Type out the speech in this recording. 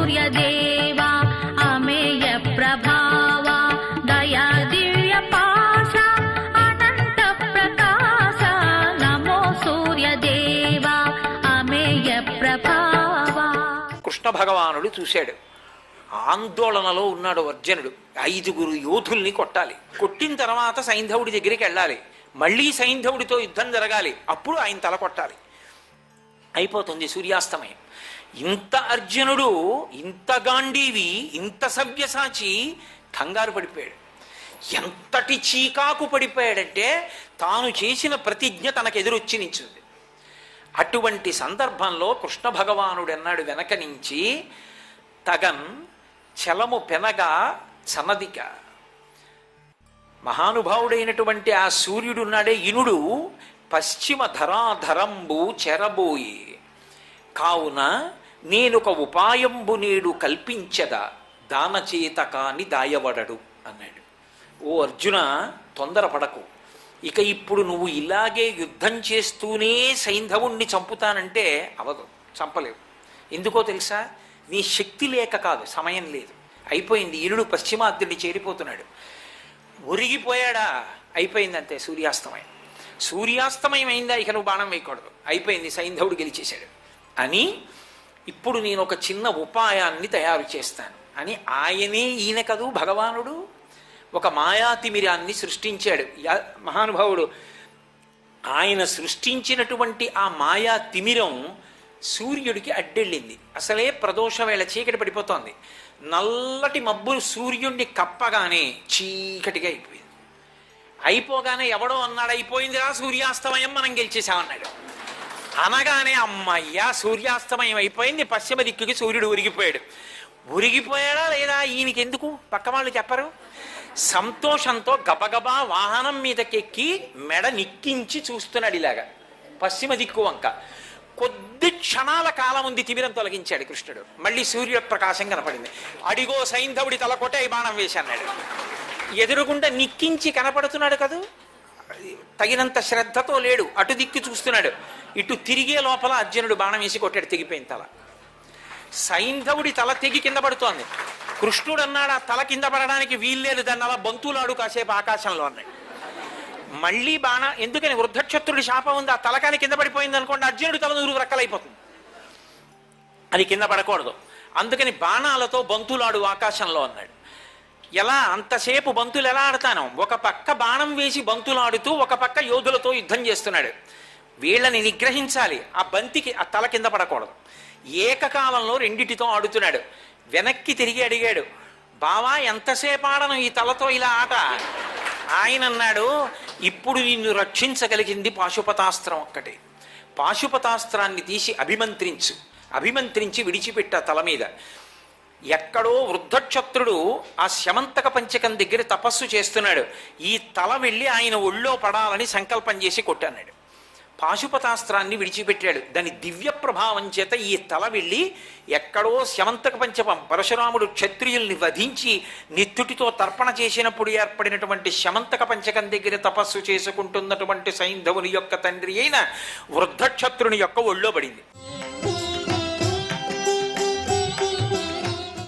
సూర్యదేవా అమేయ ప్రభావ దయా దివ్య పాశ అనంత ప్రకాశ నమో సూర్యదేవా అమేయ ప్రభావ. కృష్ణ భగవానుడు చూశాడు, ఆందోళనలో ఉన్నాడు అర్జునుడు. 5 యోధుల్ని కొట్టాలి, కొట్టిన తర్వాత సైంధవుడి దగ్గరికి వెళ్ళాలి, మళ్ళీ సైంధవుడితో యుద్ధం జరగాలి, అప్పుడు ఆయన తల కొట్టాలి. అయిపోతుంది సూర్యాస్తమయం. ఇంత అర్జునుడు, ఇంత గాంధీవి, ఇంత సవ్యసాచి కంగారు పడిపోయాడు. ఎంతటి చీకాకు పడిపోయాడంటే తాను చేసిన ప్రతిజ్ఞ తనకెదురొచ్చి నించుంది. అటువంటి సందర్భంలో కృష్ణ భగవానుడు అన్నాడు వెనక నుంచి, తగన్ చలము పెనగా చనదిక. మహానుభావుడైనటువంటి ఆ సూర్యుడున్నాడే ఇనుడు పశ్చిమ ధరాధరంబు చెరబోయి, కావున నేనొక ఉపాయంబు నేడు కల్పించదా దానచేత కాని దాయవడడు అన్నాడు. ఓ అర్జున, తొందరపడకు. ఇక ఇప్పుడు నువ్వు ఇలాగే యుద్ధం చేస్తూనే సైంధవుణ్ణి చంపుతానంటే అవదు, చంపలేవు. ఎందుకో తెలుసా? నీ శక్తి లేక కాదు, సమయం లేదు. అయిపోయింది. ఇనుడు పశ్చిమాద్యుడిని చేరిపోతున్నాడు. ఒరిగిపోయాడా? అయిపోయింది, అంతే. సూర్యాస్తమయం. సూర్యాస్తమయం అయిందా, ఇక నువ్వు బాణం వేయకూడదు, అయిపోయింది, సైంధవుడు గెలిచేశాడు అని. ఇప్పుడు నేను ఒక చిన్న ఉపాయాన్ని తయారు చేస్తాను అని ఆయనే, ఈయన కదూ భగవానుడు, ఒక మాయాతిమిరాన్ని సృష్టించాడు మహానుభావుడు. ఆయన సృష్టించినటువంటి ఆ మాయా తిమిరం సూర్యుడికి అడ్డెళ్ళింది. అసలే ప్రదోష వేళ చీకటి పడిపోతోంది. నల్లటి మబ్బులు సూర్యుడిని కప్పగానే చీకటిగా అయిపోయింది. అయిపోగానే ఎవడో అన్నాడు, అయిపోయిందిరా సూర్యాస్తమయం, మనం గెలిచేసామన్నాడు. అనగానే అమ్మయ్యా సూర్యాస్తమయం అయిపోయింది, పశ్చిమ దిక్కుకి సూర్యుడు ఉరిగిపోయాడు. ఉరిగిపోయాడా లేదా ఈయనకి ఎందుకు, పక్క వాళ్ళు చెప్పరు. సంతోషంతో గబగబా వాహనం మీదకెక్కి మెడ నిక్కించి చూస్తున్నాడు ఇలాగా పశ్చిమ దిక్కు వంక. కొద్ది క్షణాల కాలం ఉంది, తిమిరం తొలగించాడు కృష్ణుడు. మళ్ళీ సూర్య ప్రకాశం కనపడింది. అడిగో సైంధవుడి తల కొట్టే బాణం వేశాన్నాడు. ఎదురుగుండా నిక్కించి కనపడుతున్నాడు కదూ, తగినంత శ్రద్ధతో లేడు. అటు దిక్కు చూస్తున్నాడు, ఇటు తిరిగే లోపల అర్జునుడు బాణం వేసి కొట్టాడు, తెగిపోయిన తల. సైంధవుడి తల తెగి కింద పడుతోంది. కృష్ణుడు అన్నాడు, ఆ తల కింద పడడానికి వీల్లేదు, దాన్ని అలా బంతులాడు కాసేపు ఆకాశంలో అన్నాడు. మళ్ళీ ఎందుకని వృద్ధక్షత్రుడి శాపం ఉంది, ఆ తలకాని కింద పడిపోయింది అనుకోండి, అర్జునుడి తల 100 రక్కలైపోతుంది. అది కింద పడకూడదు. అందుకని బాణాలతో బంతులాడు ఆకాశంలో అన్నాడు. ఎలా అంతసేపు బంతులు ఎలా ఆడతాను? ఒక పక్క బాణం వేసి బంతులాడుతూ ఒక పక్క యోధులతో యుద్ధం చేస్తున్నాడు. వీళ్ళని నిగ్రహించాలి, ఆ బంతికి ఆ తల కింద పడకూడదు. ఏకకాలంలో రెండిటితో ఆడుతున్నాడు. వెనక్కి తిరిగి అడిగాడు, బావా ఎంతసేపు ఆడను ఈ తలతో ఇలా ఆట? ఆయన అన్నాడు, ఇప్పుడు నిన్ను రక్షించగలిగింది పాశుపతాస్త్రం ఒక్కటే. పాశుపతాస్త్రాన్ని తీసి అభిమంత్రించి విడిచిపెట్టా తల మీద. ఎక్కడో వృద్ధక్షత్రుడు ఆ శమంతక పంచకం దగ్గర తపస్సు చేస్తున్నాడు. ఈ తల వెళ్ళి ఆయన ఒళ్ళో పడాలని సంకల్పం చేసి కొట్టన్నాడు. పాశుపతాస్త్రాన్ని విడిచిపెట్టాడు. దాని దివ్య ప్రభావం చేత ఈ తల వెళ్ళి ఎక్కడో శమంతక పంచకం, పరశురాముడు క్షత్రియుల్ని వధించి నిత్తుటితో తర్పణ చేసినప్పుడు ఏర్పడినటువంటి శమంతక పంచకం దగ్గర తపస్సు చేసుకుంటున్నటువంటి సైంధవుని యొక్క తండ్రి అయిన వృద్ధక్షత్రుని యొక్క ఒళ్ళో పడింది.